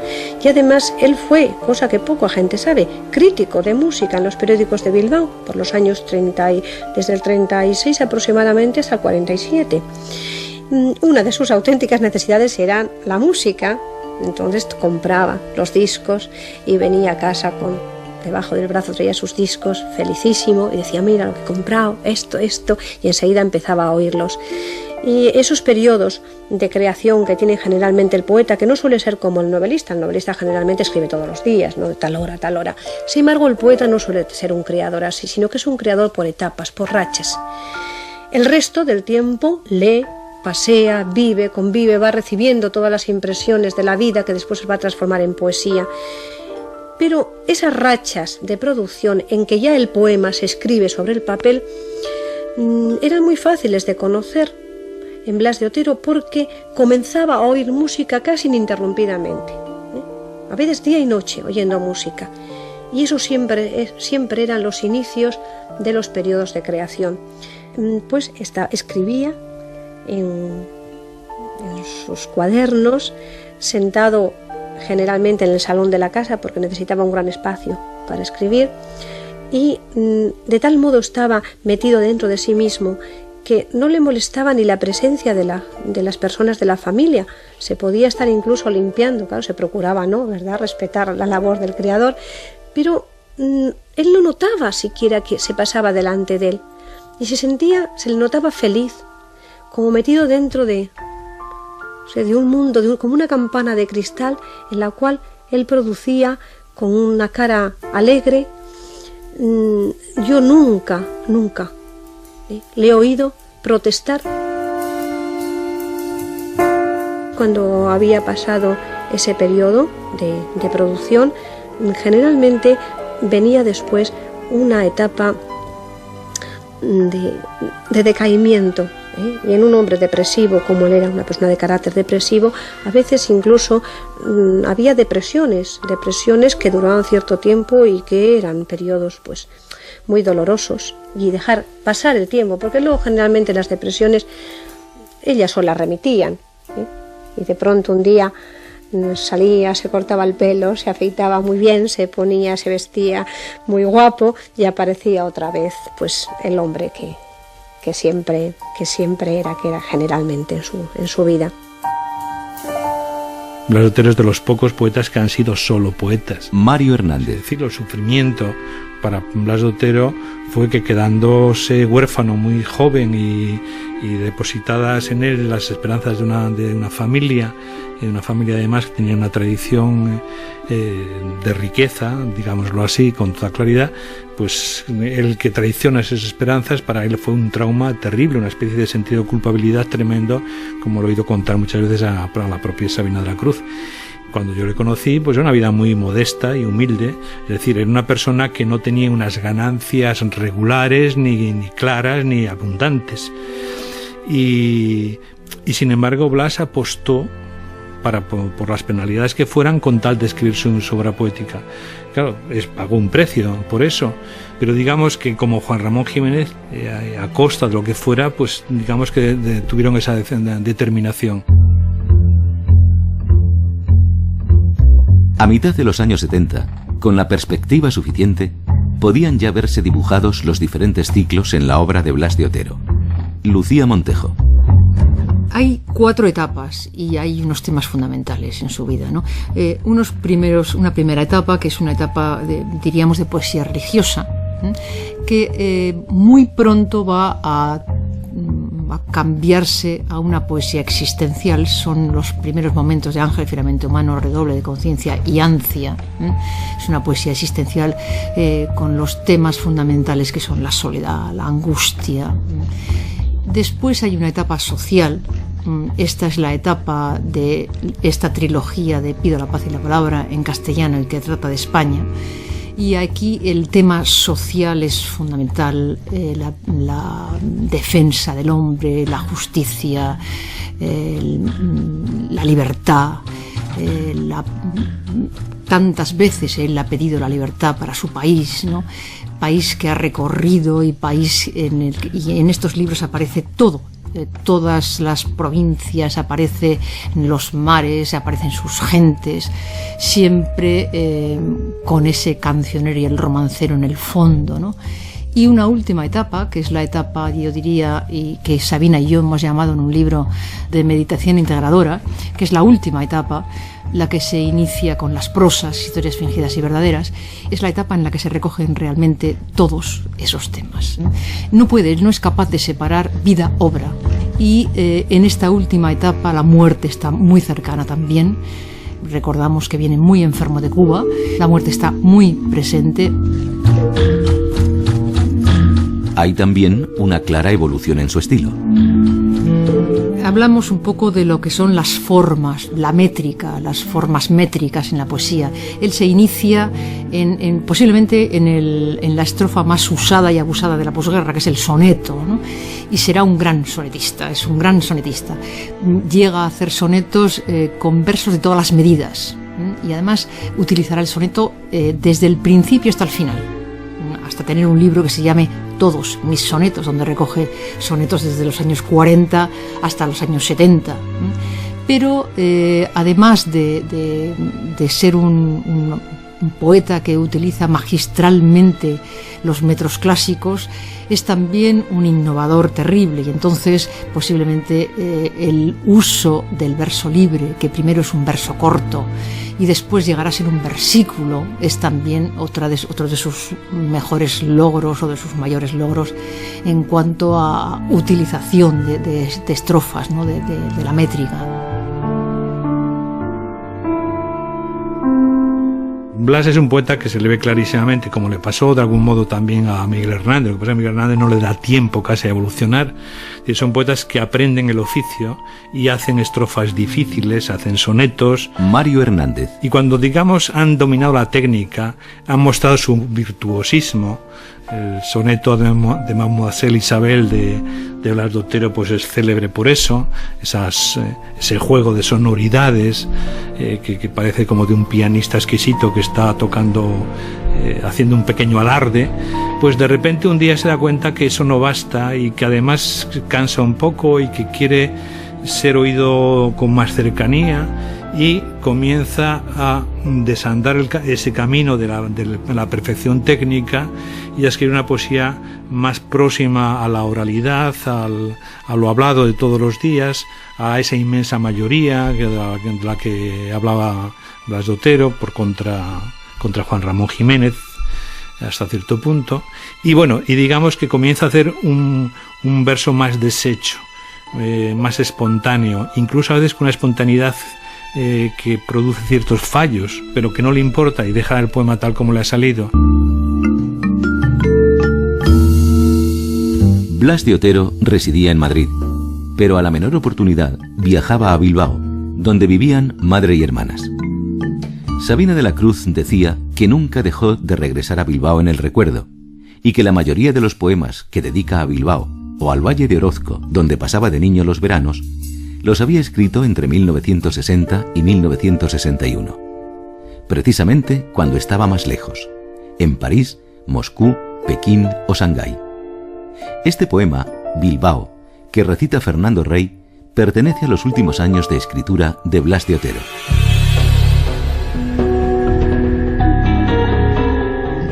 y además él fue, cosa que poca gente sabe, crítico de música en los periódicos de Bilbao por los años 30 desde el 36 aproximadamente hasta el 47. Una de sus auténticas necesidades era la música, entonces compraba los discos y venía a casa debajo del brazo traía sus discos felicísimo y decía mira lo que he comprado, esto y enseguida empezaba a oírlos. Y esos periodos de creación que tiene generalmente el poeta, que no suele ser como el novelista generalmente escribe todos los días, ¿no? De tal hora, tal hora. Sin embargo, el poeta no suele ser un creador así, sino que es un creador por etapas, por rachas. El resto del tiempo lee, pasea, vive, convive, va recibiendo todas las impresiones de la vida que después se va a transformar en poesía. Pero esas rachas de producción en que ya el poema se escribe sobre el papel eran muy fáciles de conocer en Blas de Otero porque comenzaba a oír música casi ininterrumpidamente, a veces día y noche oyendo música, y eso siempre eran los inicios de los periodos de creación. Pues escribía en sus cuadernos, sentado generalmente en el salón de la casa porque necesitaba un gran espacio para escribir, y de tal modo estaba metido dentro de sí mismo que no le molestaba ni la presencia de las personas de la familia. Se podía estar incluso limpiando, claro, se procuraba, ¿no?, ¿verdad?, respetar la labor del creador, pero él no notaba siquiera que se pasaba delante de él y se le notaba feliz, como metido dentro de un mundo, como una campana de cristal en la cual él producía con una cara alegre. Yo nunca le he oído protestar. Cuando había pasado ese periodo de producción, generalmente venía después una etapa de decaimiento, y en un hombre depresivo como él era, una persona de carácter depresivo, a veces incluso había depresiones que duraban cierto tiempo y que eran periodos pues muy dolorosos, y dejar pasar el tiempo, porque luego generalmente las depresiones ellas solas remitían, y de pronto un día salía, se cortaba el pelo, se afeitaba muy bien, se vestía muy guapo y aparecía otra vez pues el hombre que siempre era generalmente en su vida. Blas de Otero es de los pocos poetas que han sido solo poetas. Mario Hernández. Es decir, el sufrimiento para Blas de Otero fue que, quedándose huérfano muy joven y depositadas en él las esperanzas de una familia además que tenía una tradición de riqueza, digámoslo así, con toda claridad, pues el que traiciona esas esperanzas para él fue un trauma terrible, una especie de sentido de culpabilidad tremendo, como lo he oído contar muchas veces a la propia Sabina de la Cruz. Cuando yo le conocí, pues era una vida muy modesta y humilde, es decir, era una persona que no tenía unas ganancias regulares, ni claras, ni abundantes. Y sin embargo, Blas apostó por las penalidades que fueran con tal de escribir su obra poética. Claro, pagó un precio por eso, pero digamos que como Juan Ramón Jiménez, a costa de lo que fuera, pues digamos que tuvieron esa determinación. A mitad de los años 70, con la perspectiva suficiente, podían ya verse dibujados los diferentes ciclos en la obra de Blas de Otero. Lucía Montejo. Hay 4 etapas y hay unos temas fundamentales en su vida, ¿no? Una primera etapa, que es una etapa, diríamos, de poesía religiosa, que muy pronto va a cambiarse a una poesía existencial. Son los primeros momentos de Ángel, Filamento Humano, Redoble de Conciencia y Ancia. Es una poesía existencial con los temas fundamentales que son la soledad, la angustia. Después hay una etapa social. Esta es la etapa de esta trilogía de Pido la paz y la palabra en castellano y que trata de España. Y aquí el tema social es fundamental, la defensa del hombre, la justicia, la libertad. Tantas veces él ha pedido la libertad para su país, ¿no? País que ha recorrido y país y en estos libros aparece todo. Todas las provincias, aparecen los mares, aparecen sus gentes, siempre con ese cancionero y el romancero en el fondo, ¿no? Y una última etapa, que es la etapa, yo diría, y que Sabina y yo hemos llamado en un libro de meditación integradora, que es la última etapa, la que se inicia con las prosas, historias fingidas y verdaderas, es la etapa en la que se recogen realmente todos esos temas. No es capaz de separar vida-obra. Y en esta última etapa la muerte está muy cercana también. Recordamos que viene muy enfermo de Cuba, la muerte está muy presente. Hay también una clara evolución en su estilo. Hablamos un poco de lo que son las formas, la métrica, las formas métricas en la poesía. Él se inicia posiblemente en la estrofa más usada y abusada de la posguerra, que es el soneto, ¿no? Y será un gran sonetista, es un gran sonetista. Llega a hacer sonetos con versos de todas las medidas, y además utilizará el soneto desde el principio hasta el final, hasta tener un libro que se llame Todos mis sonetos, donde recoge sonetos desde los años 40 hasta los años 70. Pero además de ser un poeta que utiliza magistralmente los metros clásicos, es también un innovador terrible, y entonces posiblemente el uso del verso libre, que primero es un verso corto y después llegará a ser un versículo, es también otro de sus mejores logros o de sus mayores logros en cuanto a utilización de estrofas, ¿no? de la métrica. Blas es un poeta que se le ve clarísimamente, como le pasó de algún modo también a Miguel Hernández. Lo que pasa es que Miguel Hernández no le da tiempo casi a evolucionar. Y son poetas que aprenden el oficio y hacen estrofas difíciles, hacen sonetos. Mario Hernández. Y cuando, digamos, han dominado la técnica, han mostrado su virtuosismo. El soneto de Mademoiselle Isabel de Blas de Otero pues es célebre por eso, ese juego de sonoridades que parece como de un pianista exquisito que está tocando, haciendo un pequeño alarde. Pues de repente un día se da cuenta que eso no basta y que además cansa un poco y que quiere ser oído con más cercanía, y comienza a desandar ese camino de la perfección técnica y a escribir una poesía más próxima a la oralidad, a lo hablado de todos los días, a esa inmensa mayoría de la que hablaba Blas de Otero contra Juan Ramón Jiménez hasta cierto punto. Y bueno, y digamos que comienza a hacer un verso más deshecho, más espontáneo, incluso a veces con una espontaneidad que produce ciertos fallos, pero que no le importa y deja el poema tal como le ha salido. Blas de Otero residía en Madrid, pero a la menor oportunidad viajaba a Bilbao, donde vivían madre y hermanas. Sabina de la Cruz decía que nunca dejó de regresar a Bilbao en el recuerdo, y que la mayoría de los poemas que dedica a Bilbao o al Valle de Orozco, donde pasaba de niño los veranos, los había escrito entre 1960 y 1961, precisamente cuando estaba más lejos, en París, Moscú, Pekín o Shanghái. Este poema, Bilbao, que recita Fernando Rey, pertenece a los últimos años de escritura de Blas de Otero.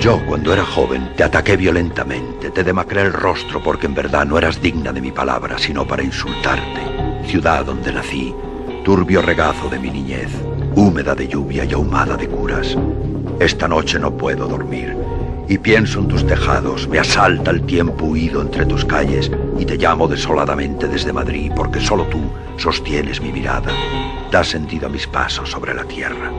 Yo, cuando era joven, te ataqué violentamente, te demacré el rostro porque en verdad no eras digna de mi palabra, sino para insultarte. Ciudad donde nací, turbio regazo de mi niñez, húmeda de lluvia y ahumada de curas. Esta noche no puedo dormir y pienso en tus tejados, me asalta el tiempo huido entre tus calles y te llamo desoladamente desde Madrid porque solo tú sostienes mi mirada, das sentido a mis pasos sobre la tierra.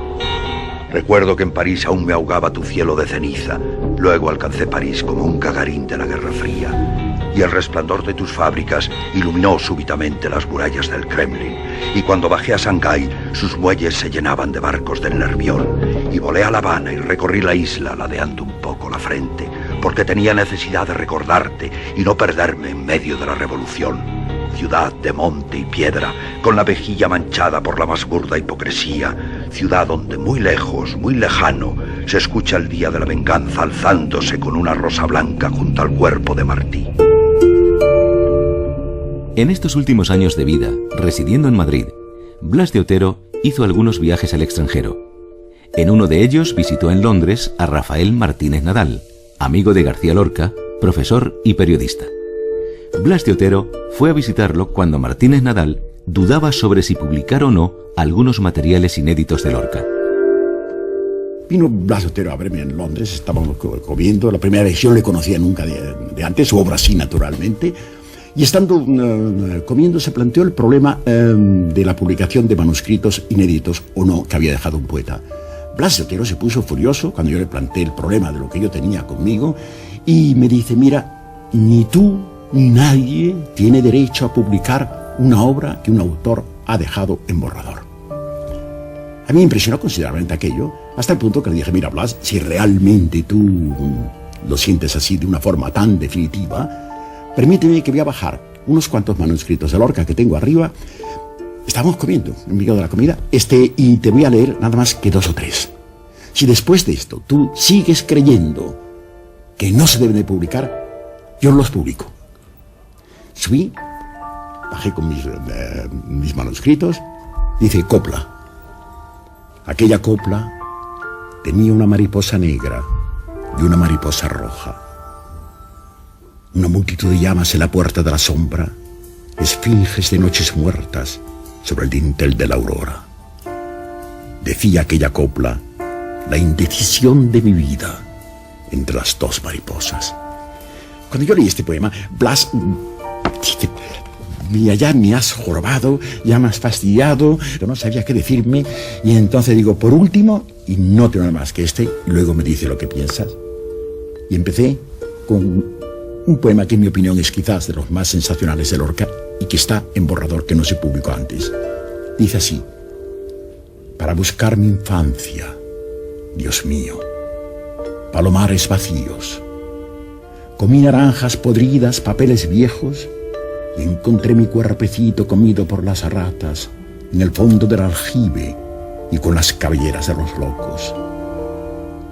Recuerdo que en París aún me ahogaba tu cielo de ceniza, luego alcancé París como un cagarín de la Guerra Fría y el resplandor de tus fábricas iluminó súbitamente las murallas del Kremlin y cuando bajé a Shanghái sus muelles se llenaban de barcos del Nervión y volé a La Habana y recorrí la isla ladeando un poco la frente porque tenía necesidad de recordarte y no perderme en medio de la revolución. Ciudad de monte y piedra, con la vejilla manchada por la más burda hipocresía, ciudad donde muy lejos, muy lejano, se escucha el día de la venganza alzándose con una rosa blanca junto al cuerpo de Martí. En estos últimos años de vida, residiendo en Madrid, Blas de Otero hizo algunos viajes al extranjero. En uno de ellos visitó en Londres a Rafael Martínez Nadal, amigo de García Lorca, profesor y periodista. Blas de Otero fue a visitarlo cuando Martínez Nadal dudaba sobre si publicar o no algunos materiales inéditos de Lorca. Vino Blas de Otero a verme en Londres, estábamos comiendo, la primera vez yo no le conocía nunca de antes, su obra sí naturalmente, y estando comiendo se planteó el problema de la publicación de manuscritos inéditos o no que había dejado un poeta. Blas de Otero se puso furioso cuando yo le planteé el problema de lo que yo tenía conmigo y me dice, mira, ni tú ni nadie tiene derecho a publicar una obra que un autor ha dejado en borrador. A mí me impresionó considerablemente aquello, hasta el punto que le dije, mira Blas, si realmente tú lo sientes así de una forma tan definitiva, permíteme que voy a bajar unos cuantos manuscritos de Lorca que tengo arriba. Estábamos comiendo, en medio de la comida, y te voy a leer nada más que 2 o 3. Si después de esto tú sigues creyendo que no se deben de publicar, yo los publico. Subí, bajé con mis manuscritos, dice copla. Aquella copla tenía una mariposa negra y una mariposa roja. Una multitud de llamas en la puerta de la sombra, esfinges de noches muertas sobre el dintel de la aurora. Decía aquella copla la indecisión de mi vida entre las 2 mariposas. Cuando yo leí este poema, Blas dice, mira, ya me has jorobado, ya me has fastidiado, yo no sabía qué decirme, y entonces digo, por último, y no tengo nada más que y luego me dice lo que piensas. Y empecé con un poema que en mi opinión es quizás de los más sensacionales de Lorca y que está en borrador, que no se publicó antes. Dice así: para buscar mi infancia, Dios mío, palomares vacíos, comí naranjas podridas, papeles viejos, y encontré mi cuerpecito comido por las ratas en el fondo del aljibe y con las cabelleras de los locos.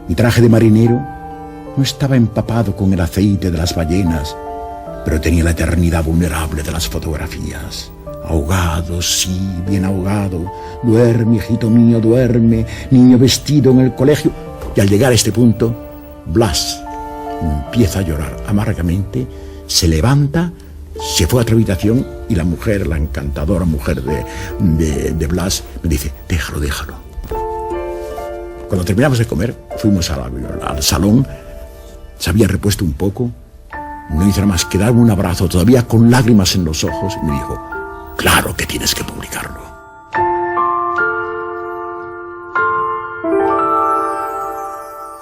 Mi traje de marinero no estaba empapado con el aceite de las ballenas, pero tenía la eternidad vulnerable de las fotografías. Ahogado, sí, bien ahogado. Duerme, hijito mío, duerme, niño vestido en el colegio. Y al llegar a este punto, Blas empieza a llorar amargamente, se levanta, se fue a otra habitación y la mujer, la encantadora mujer de Blas, me dice, déjalo. Cuando terminamos de comer, fuimos al salón, se había repuesto un poco, no hizo nada más que darme un abrazo, todavía con lágrimas en los ojos, y me dijo, claro que tienes que publicarlo.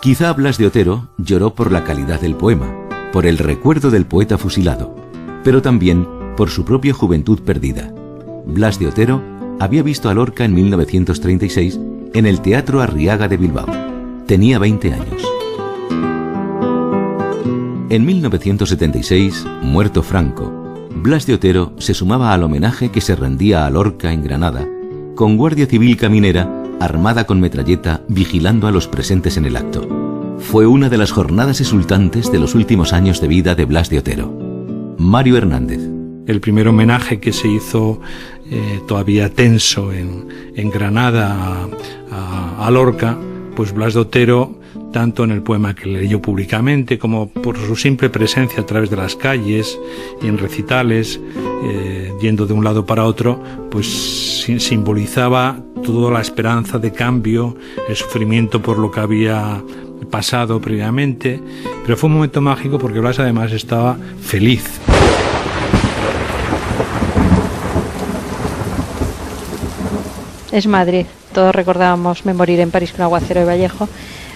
Quizá Blas de Otero lloró por la calidad del poema, por el recuerdo del poeta fusilado, pero también por su propia juventud perdida. Blas de Otero había visto a Lorca en 1936 en el Teatro Arriaga de Bilbao. Tenía 20 años. En 1976, muerto Franco, Blas de Otero se sumaba al homenaje que se rendía a Lorca en Granada, con Guardia Civil caminera armada con metralleta vigilando a los presentes en el acto. Fue una de las jornadas exultantes de los últimos años de vida de Blas de Otero. Mario Hernández. El primer homenaje que se hizo todavía tenso en Granada a Lorca, pues Blas de Otero tanto en el poema que leyó públicamente como por su simple presencia a través de las calles y en recitales, yendo de un lado para otro, pues simbolizaba toda la esperanza de cambio, el sufrimiento por lo que había pasado previamente, pero fue un momento mágico porque Blas además estaba feliz. Es Madrid, todos recordábamos Me moriré en París con aguacero de Vallejo,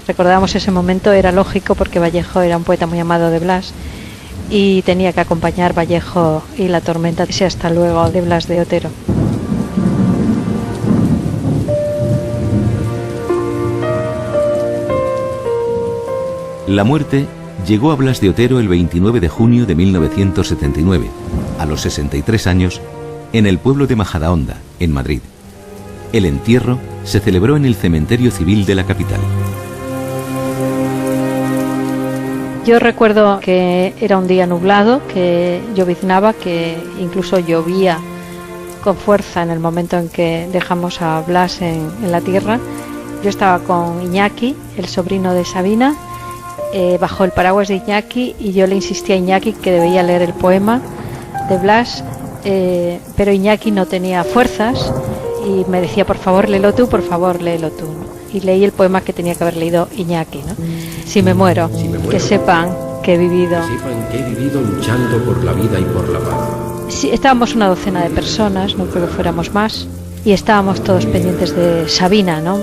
recordábamos ese momento, era lógico porque Vallejo era un poeta muy amado de Blas y tenía que acompañar Vallejo y La tormenta ese hasta luego de Blas de Otero. La muerte llegó a Blas de Otero el 29 de junio de 1979, a los 63 años, en el pueblo de Majadahonda, en Madrid. El entierro se celebró en el cementerio civil de la capital. Yo recuerdo que era un día nublado, que lloviznaba, que incluso llovía con fuerza en el momento en que dejamos a Blas en la tierra. Yo estaba con Iñaki, el sobrino de Sabina, bajo el paraguas de Iñaki, y yo le insistí a Iñaki que debía leer el poema de Blas, pero Iñaki no tenía fuerzas y me decía, por favor, léelo tú, ¿no? Y leí el poema que tenía que haber leído Iñaki, ¿no? Si me muero, que sepan que he vivido. Luchando por la vida y por la paz. Sí, estábamos una docena de personas, no creo que fuéramos más, y estábamos todos pendientes de Sabina, ¿no?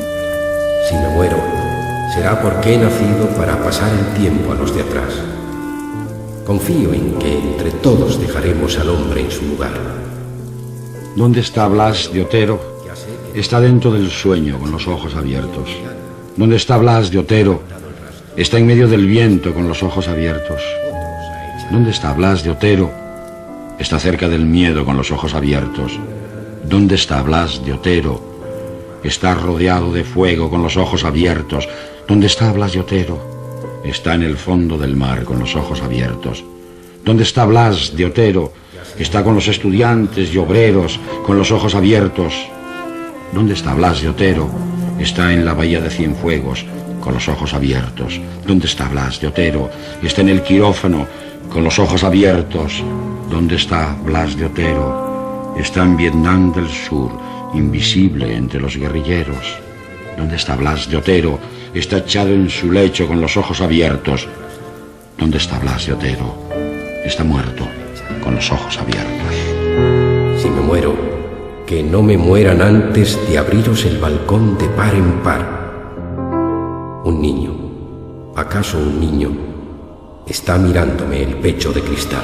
Si me muero, será porque he nacido para pasar el tiempo a los de atrás. Confío en que entre todos dejaremos al hombre en su lugar. ¿Dónde está Blas de Otero? Está dentro del sueño, con los ojos abiertos. ¿Dónde está Blas de Otero? Está en medio del viento, con los ojos abiertos. ¿Dónde está Blas de Otero? Está cerca del miedo, con los ojos abiertos. ¿Dónde está Blas de Otero? Está rodeado de fuego, con los ojos abiertos. ¿Dónde está Blas de Otero? Está en el fondo del mar, con los ojos abiertos. ¿Dónde está Blas de Otero? Está con los estudiantes y obreros, con los ojos abiertos. ¿Dónde está Blas de Otero? Está en la bahía de Cienfuegos, con los ojos abiertos. ¿Dónde está Blas de Otero? Está en el quirófano, con los ojos abiertos. ¿Dónde está Blas de Otero? Está en Vietnam del Sur, invisible entre los guerrilleros. ¿Dónde está Blas de Otero? Está echado en su lecho con los ojos abiertos. ¿Dónde está Blas de Otero? Está muerto, con los ojos abiertos. Si me muero, que no me mueran antes de abriros el balcón de par en par. Un niño, ¿acaso un niño? Está mirándome el pecho de cristal.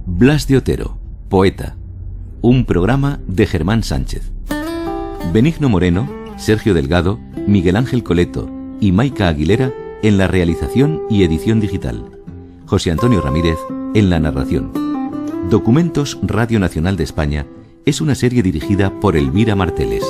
Blas de Otero, poeta. Un programa de Germán Sánchez. Benigno Moreno, Sergio Delgado, Miguel Ángel Coleto y Maica Aguilera en la realización y edición digital. José Antonio Ramírez en la narración. Documentos Radio Nacional de España es una serie dirigida por Elvira Marteles.